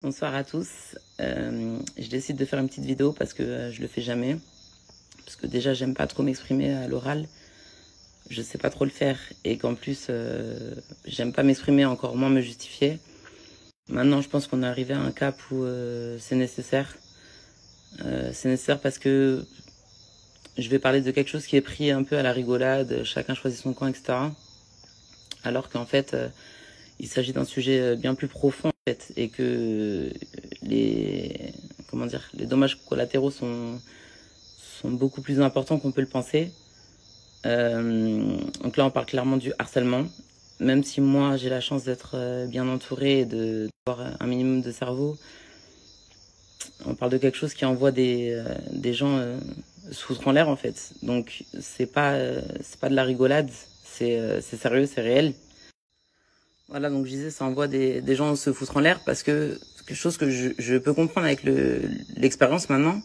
Bonsoir à tous. Je décide de faire une petite vidéo parce que je le fais jamais. Parce que déjà, j'aime pas trop m'exprimer à l'oral. Je sais pas trop le faire. Et qu'en plus, j'aime pas m'exprimer, encore moins me justifier. Maintenant, je pense qu'on est arrivé à un cap où c'est nécessaire. C'est nécessaire parce que je vais parler de quelque chose qui est pris un peu à la rigolade. Chacun choisit son camp, etc. Alors qu'en fait, il s'agit d'un sujet bien plus profond, en fait, et que les dommages collatéraux sont beaucoup plus importants qu'on peut le penser. Donc là, on parle clairement du harcèlement. Même si moi, j'ai la chance d'être bien entourée et d'avoir un minimum de cerveau, on parle de quelque chose qui envoie des gens se foutre en l'air, en fait. Donc, c'est pas de la rigolade, c'est sérieux, c'est réel. Voilà, donc je disais, ça envoie des gens se foutre en l'air parce que c'est quelque chose que je peux comprendre avec l'expérience maintenant.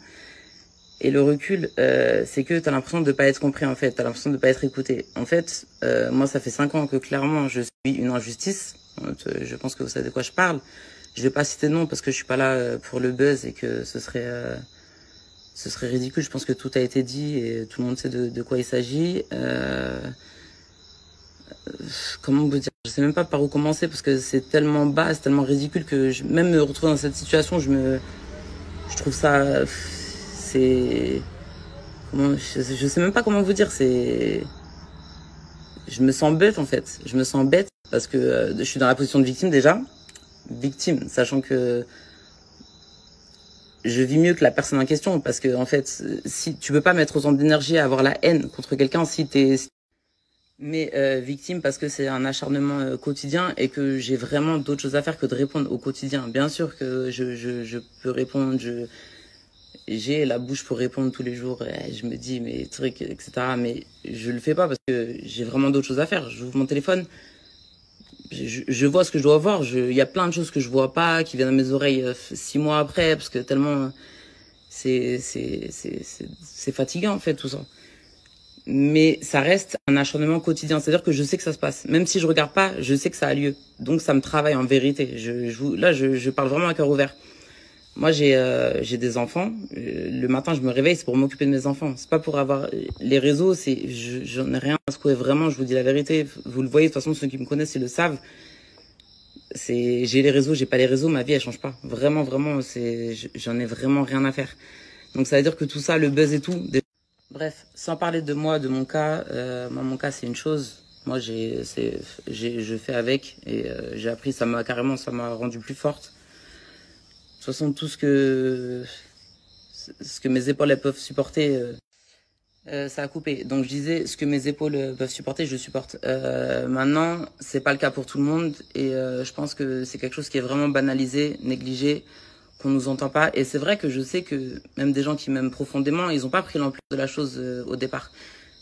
Et le recul, c'est que t'as l'impression de pas être compris, en fait. T'as l'impression de pas être écouté. En fait, moi, ça fait 5 ans que clairement, je suis une injustice. Je pense que vous savez de quoi je parle. Je vais pas citer de nom parce que je suis pas là pour le buzz et que ce serait ridicule. Je pense que tout a été dit et tout le monde sait de quoi il s'agit. Comment vous dire, je sais même pas par où commencer parce que c'est tellement bas, c'est tellement ridicule que même me retrouver dans cette situation, je trouve ça, c'est, je sais même pas comment vous dire, je me sens bête en fait, je me sens bête parce que je suis dans la position de victime déjà, victime, sachant que je vis mieux que la personne en question parce que en fait, si tu peux pas mettre autant d'énergie à avoir la haine contre quelqu'un mais victime parce que c'est un acharnement quotidien et que j'ai vraiment d'autres choses à faire que de répondre au quotidien. Bien sûr que je peux répondre, j'ai la bouche pour répondre tous les jours, et je me dis mes trucs, etc. Mais je le fais pas parce que j'ai vraiment d'autres choses à faire. J'ouvre mon téléphone, je vois ce que je dois voir. Il y a plein de choses que je vois pas, qui viennent à mes oreilles 6 mois après, parce que tellement c'est fatigant en fait tout ça. Mais ça reste un acharnement quotidien. C'est-à-dire que je sais que ça se passe. Même si je regarde pas, je sais que ça a lieu. Donc ça me travaille en vérité. Là, je parle vraiment à cœur ouvert. Moi, j'ai des enfants. Le matin, je me réveille, c'est pour m'occuper de mes enfants. C'est pas pour avoir les réseaux. J'en ai rien à secouer. Vraiment, je vous dis la vérité. Vous le voyez, de toute façon, ceux qui me connaissent, ils le savent. J'ai les réseaux, j'ai pas les réseaux. Ma vie, elle change pas. Vraiment, vraiment, j'en ai vraiment rien à faire. Donc ça veut dire que tout ça, le buzz et tout. Bref, sans parler de moi, de mon cas, moi mon cas c'est une chose. Moi je fais avec et j'ai appris, ça m'a rendu plus forte. De toute façon tout ce que mes épaules elles peuvent supporter, ça a coupé. Donc je disais ce que mes épaules peuvent supporter, je supporte. Maintenant c'est pas le cas pour tout le monde et je pense que c'est quelque chose qui est vraiment banalisé, négligé, qu'on nous entend pas. Et c'est vrai que je sais que même des gens qui m'aiment profondément, ils ont pas pris l'ampleur de la chose au départ.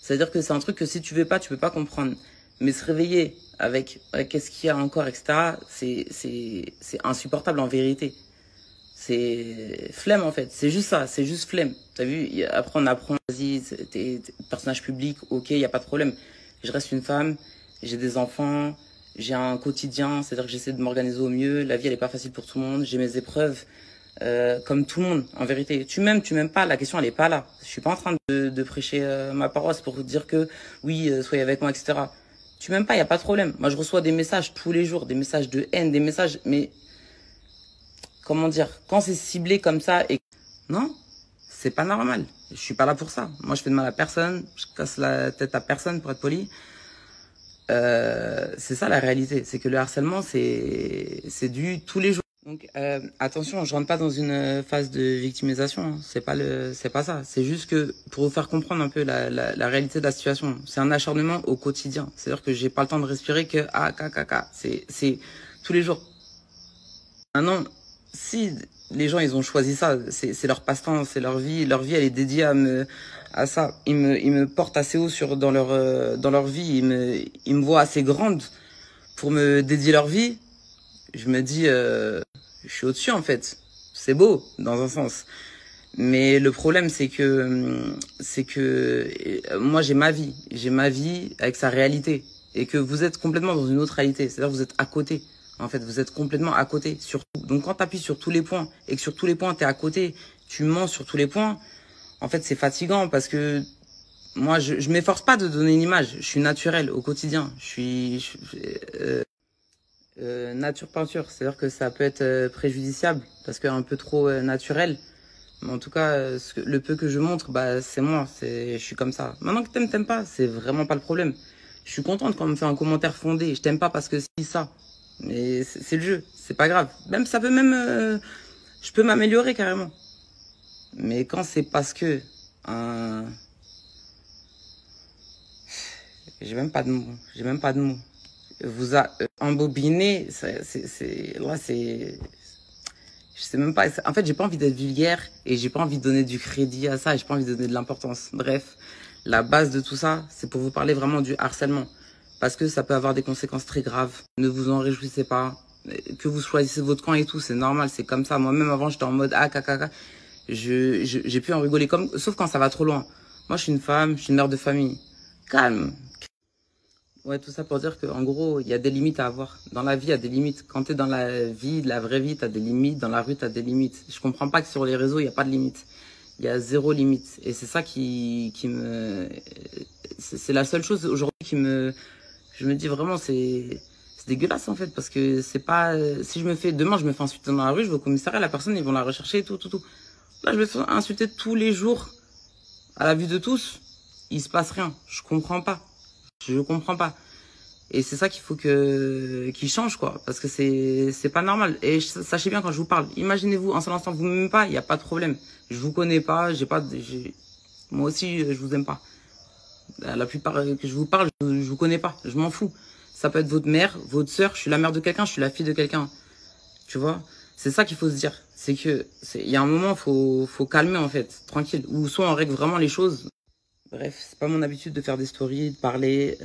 C'est-à-dire que c'est un truc que si tu veux pas, tu peux pas comprendre. Mais se réveiller avec qu'est-ce qu'il y a encore, etc., c'est insupportable en vérité. C'est flemme en fait, c'est juste ça, c'est juste flemme. T'as vu, après on apprend, vas-y, t'es personnage public, ok, y a pas de problème. Je reste une femme, j'ai des enfants, j'ai un quotidien, c'est-à-dire que j'essaie de m'organiser au mieux. La vie elle est pas facile pour tout le monde, j'ai mes épreuves. Comme tout le monde, en vérité. Tu m'aimes pas, la question elle est pas là. Je suis pas en train de prêcher ma paroisse pour dire que oui, soyez avec moi, etc. Tu m'aimes pas, y a pas de problème. Moi je reçois des messages tous les jours, des messages de haine, des messages, mais comment dire, quand c'est ciblé comme ça et non, c'est pas normal. Je suis pas là pour ça. Moi je fais de mal à personne, je casse la tête à personne pour être poli. C'est ça la réalité, c'est que le harcèlement c'est du tous les jours. Donc attention, je rentre pas dans une phase de victimisation, hein. C'est pas ça. C'est juste que pour vous faire comprendre un peu la réalité de la situation, c'est un acharnement au quotidien. C'est-à-dire que j'ai pas le temps de respirer que c'est tous les jours. Maintenant, si les gens ils ont choisi ça, c'est leur passe-temps, c'est leur vie elle est dédiée à ça. Ils me portent assez haut dans leur vie, ils me voient assez grande pour me dédier leur vie. Je me dis je suis au-dessus en fait. C'est beau dans un sens. Mais le problème c'est que moi j'ai ma vie avec sa réalité et que vous êtes complètement dans une autre réalité, c'est-à-dire que vous êtes à côté. En fait, vous êtes complètement à côté, sur tout. Donc, quand tu appuies sur tous les points et que sur tous les points, tu es à côté, tu mens sur tous les points, en fait, c'est fatigant parce que moi, je m'efforce pas de donner une image. Je suis naturel au quotidien. Nature peinture. C'est-à-dire que ça peut être préjudiciable parce que un peu trop naturel. Mais en tout cas, le peu que je montre, bah, c'est moi. Je suis comme ça. Maintenant que t'aimes pas, c'est vraiment pas le problème. Je suis contente quand on me fait un commentaire fondé. Je t'aime pas parce que c'est ça. Mais c'est le jeu. C'est pas grave. Même, ça peut même, je peux m'améliorer carrément. Mais quand c'est parce que j'ai même pas de mots. J'ai même pas de mots. Vous a embobiné, là c'est, je sais même pas. En fait, j'ai pas envie d'être vulgaire et j'ai pas envie de donner du crédit à ça. J'ai pas envie de donner de l'importance. Bref, la base de tout ça, c'est pour vous parler vraiment du harcèlement, parce que ça peut avoir des conséquences très graves. Ne vous en réjouissez pas. Que vous choisissez votre camp et tout, c'est normal, c'est comme ça. Moi-même avant, j'étais en mode ah caca. J'ai pu en rigoler sauf quand ça va trop loin. Moi, je suis une femme, je suis une mère de famille. Calme. Ouais, tout ça pour dire qu'en gros, il y a des limites à avoir. Dans la vie, il y a des limites. Quand t'es dans la vie, la vraie vie, t'as des limites. Dans la rue, t'as des limites. Je comprends pas que sur les réseaux, il n'y a pas de limite. Il y a zéro limite. Et c'est ça qui me... C'est la seule chose aujourd'hui je me dis vraiment, c'est dégueulasse en fait. Parce que c'est pas... Si demain, je me fais insulter dans la rue, je vais au commissariat, la personne, ils vont la rechercher et tout. Là, je me fais insulter tous les jours. À la vue de tous, il se passe rien. Je comprends pas. Je comprends pas. Et c'est ça qu'il faut qu'il change, quoi. Parce que c'est pas normal. Et sachez bien quand je vous parle. Imaginez-vous, un seul instant, vous m'aimez pas, il n'y a pas de problème. Je vous connais pas, moi aussi, je vous aime pas. La plupart que je vous parle, je vous connais pas. Je m'en fous. Ça peut être votre mère, votre sœur. Je suis la mère de quelqu'un, je suis la fille de quelqu'un. Tu vois? C'est ça qu'il faut se dire. C'est que, il y a un moment, faut calmer, en fait. Tranquille. Ou soit on règle vraiment les choses. Bref, c'est pas mon habitude de faire des stories, de parler.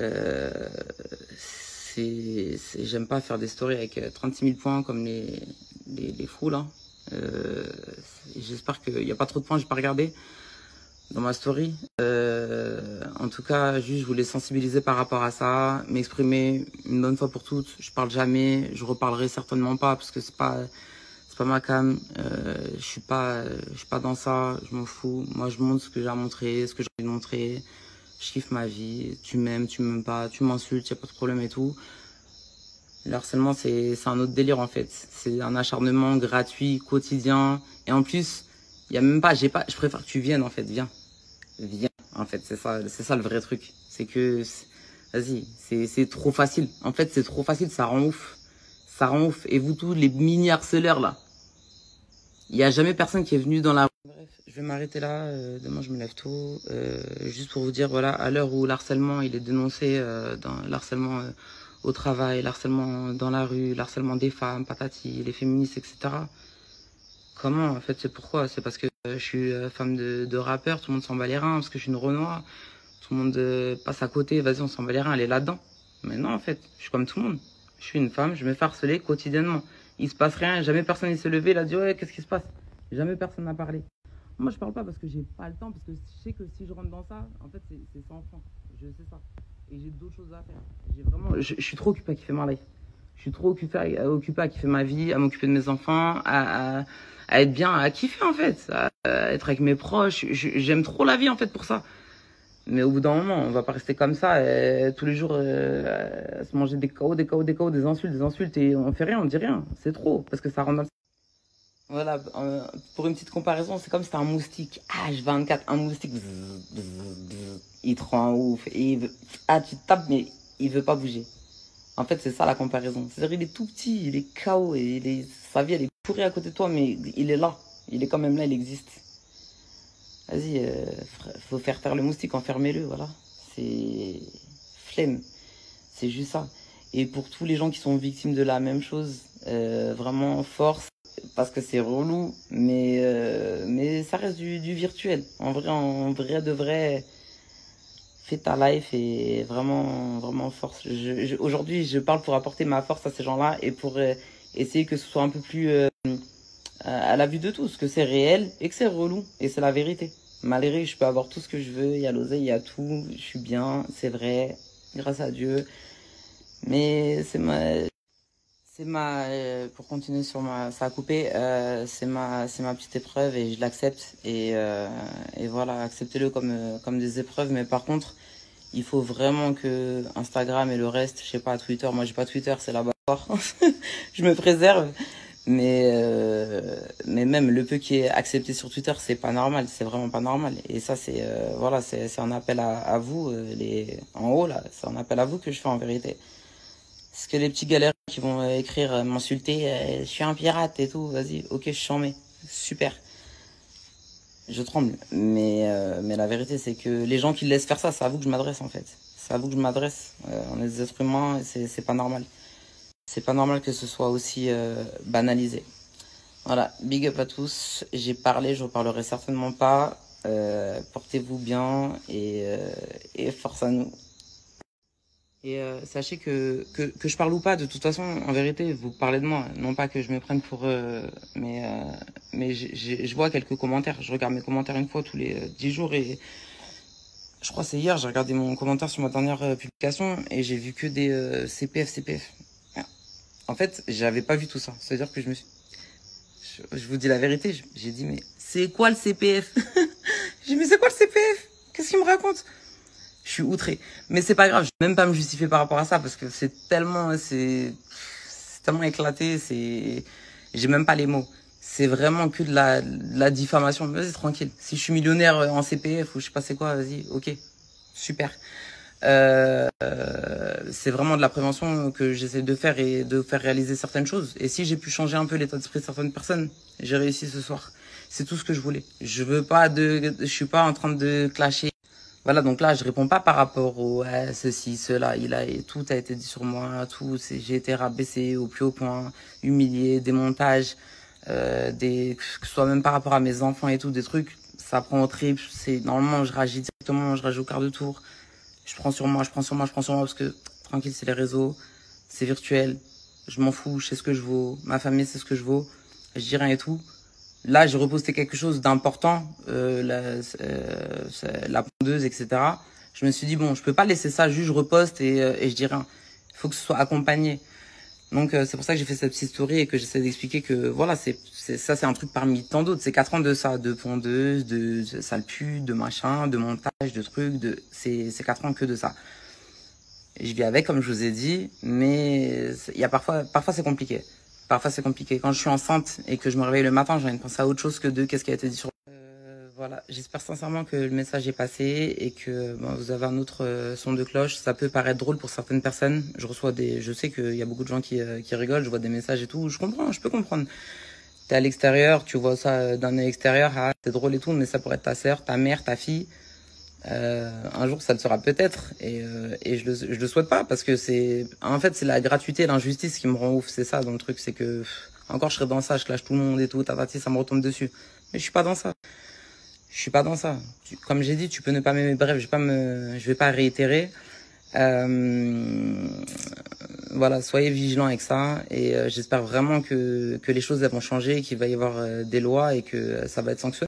J'aime pas faire des stories avec 36 000 points comme les fous là. J'espère qu'il n'y a pas trop de points, j'ai pas regardé dans ma story. En tout cas, juste je voulais sensibiliser par rapport à ça, m'exprimer une bonne fois pour toutes. Je parle jamais, je reparlerai certainement pas parce que c'est pas ma cam. Je suis pas dans ça, je m'en fous. Moi, je montre ce que j'ai à montrer, ce que j'ai envie de montrer. Je kiffe ma vie. Tu m'aimes pas, tu m'insultes, y a pas de problème et tout. Le harcèlement, c'est un autre délire en fait. C'est un acharnement gratuit, quotidien. Et en plus, il y a même pas, je préfère que tu viennes en fait. Viens. En fait, c'est ça le vrai truc. C'est que, vas-y, c'est trop facile. En fait, c'est trop facile, ça rend ouf. Ça rend ouf. Et vous tous, les mini harceleurs là. Il n'y a jamais personne qui est venu dans la rue. Bref, je vais m'arrêter là. Demain, je me lève tôt. Juste pour vous dire, voilà, à l'heure où l'harcèlement, il est dénoncé, dans l'harcèlement au travail, l'harcèlement dans la rue, l'harcèlement des femmes, patati, les féministes, etc. Comment? En fait, c'est pourquoi? C'est parce que je suis femme de rappeur, tout le monde s'en bat les reins, parce que je suis une Renoir. Tout le monde passe à côté, vas-y, on s'en bat les reins, elle est là-dedans. Mais non, en fait, je suis comme tout le monde. Je suis une femme, je me fais harceler quotidiennement. Il se passe rien, jamais personne ne s'est levé, il a dit ouais, qu'est-ce qui se passe? Jamais personne n'a parlé. Moi, je parle pas parce que j'ai pas le temps, parce que je sais que si je rentre dans ça, en fait, c'est sans fin. Je sais ça. Et j'ai d'autres choses à faire. Je suis trop occupé à kiffer ma life. Je suis trop occupé à kiffer ma vie, à m'occuper de mes enfants, à être bien, à kiffer en fait, à être avec mes proches. J'aime trop la vie en fait pour ça. Mais au bout d'un moment, on va pas rester comme ça tous les jours à se manger des KO, des insultes et on fait rien, on dit rien. C'est trop parce que ça rend mal. Voilà, pour une petite comparaison, c'est comme si c'était un moustique. H24, un moustique. Il te rend ouf. Tu tapes, mais il veut pas bouger. En fait, c'est ça la comparaison. C'est-à-dire, il est tout petit, il est KO, et sa vie, elle est pourrie à côté de toi, mais il est là. Il est quand même là, il existe. Vas-y, faut faire le moustique, enfermez-le, voilà. C'est flemme. C'est juste ça. Et pour tous les gens qui sont victimes de la même chose, vraiment force, parce que c'est relou, mais ça reste du virtuel. En vrai de vrai, fais ta life et vraiment force. Aujourd'hui, je parle pour apporter ma force à ces gens-là et pour essayer que ce soit un peu plus à la vue de tous, que c'est réel et que c'est relou. Et c'est la vérité. Malgré que je peux avoir tout ce que je veux, il y a l'oseille, il y a tout, je suis bien, c'est vrai, grâce à Dieu. Mais Pour continuer sur ça a coupé, c'est ma petite épreuve et je l'accepte et voilà, acceptez-le comme des épreuves. Mais par contre, il faut vraiment que Instagram et le reste, je sais pas, Twitter, moi j'ai pas Twitter, c'est là-bas. Je me préserve, mais même le peu qui est accepté sur Twitter, c'est pas normal, c'est vraiment pas normal. Et ça, voilà, c'est un appel à vous, en haut là, c'est un appel à vous que je fais en vérité. Parce que les petits galères qui vont écrire, m'insulter, je suis un pirate et tout, vas-y, ok, je suis en mai, super. Je tremble, mais la vérité c'est que les gens qui laissent faire ça, c'est à vous que je m'adresse en fait. C'est à vous que je m'adresse. On est des êtres humains, c'est pas normal. C'est pas normal que ce soit aussi banalisé. Voilà, big up à tous. J'ai parlé, je reparlerai certainement pas. Portez-vous bien et force à nous. Et sachez que je parle ou pas, de toute façon, en vérité, vous parlez de moi. Non pas que je me prenne pour... mais je vois quelques commentaires. Je regarde mes commentaires une fois tous les 10 jours et je crois que c'est hier, j'ai regardé mon commentaire sur ma dernière publication et j'ai vu que des CPF. En fait, j'avais pas vu tout ça. C'est-à-dire que je vous dis la vérité, j'ai dit, mais c'est quoi le CPF? J'ai dit, mais c'est quoi le CPF? Qu'est-ce qu'il me raconte? Je suis outré. Mais c'est pas grave, je vais même pas me justifier par rapport à ça parce que c'est tellement éclaté, j'ai même pas les mots. C'est vraiment que de la diffamation. Mais vas-y, tranquille. Si je suis millionnaire en CPF ou je sais pas c'est quoi, vas-y, ok. Super. C'est vraiment de la prévention que j'essaie de faire et de faire réaliser certaines choses. Et si j'ai pu changer un peu l'état d'esprit de certaines personnes, j'ai réussi ce soir. C'est tout ce que je voulais. Je suis pas en train de clasher. Voilà, donc là, je réponds pas par rapport au ceci, cela, et tout a été dit sur moi, j'ai été rabaissé au plus haut point, humilié, des montages, que ce soit même par rapport à mes enfants et tout, des trucs, ça prend au trip, normalement, je réagis directement, je réagis au quart de tour, je prends sur moi, parce que, tranquille, c'est les réseaux, c'est virtuel, je m'en fous, je sais ce que je vaux, ma famille sait ce que je vaux, je dis rien et tout. Là, j'ai reposté quelque chose d'important, la pondeuse, etc. Je me suis dit, bon, je peux pas laisser ça, juste je reposte et je dis rien. Il faut que ce soit accompagné. Donc, c'est pour ça que j'ai fait cette petite story et que j'essaie d'expliquer que, voilà, c'est un truc parmi tant d'autres. C'est 4 ans de ça, de pondeuse, de sale pute, de machin, de montage, de trucs, c'est 4 ans que de ça. Et je vis avec, comme je vous ai dit, mais il y a parfois c'est compliqué. Parfois, c'est compliqué. Quand je suis enceinte et que je me réveille le matin, j'ai envie de penser à autre chose que de qu'est-ce qui a été dit sur... voilà, j'espère sincèrement que le message est passé et que bon, vous avez un autre son de cloche. Ça peut paraître drôle pour certaines personnes. Je sais qu'il y a beaucoup de gens qui rigolent, je vois des messages et tout. Je comprends, je peux comprendre. T'es à l'extérieur, tu vois ça d'un œil extérieur, ah, c'est drôle et tout, mais ça pourrait être ta sœur, ta mère, ta fille. Un jour ça le sera peut-être et je le souhaite pas parce que c'est la gratuité et l'injustice qui me rend ouf, c'est ça dans le truc, c'est que encore je serais dans ça, je clash tout le monde et tout, tatati, ça me retombe dessus, mais je suis pas dans ça, comme j'ai dit, tu peux ne pas m'aimer, bref, je vais pas réitérer. Voilà, soyez vigilants avec ça et j'espère vraiment que les choses elles vont changer, qu'il va y avoir des lois et que ça va être sanctionné.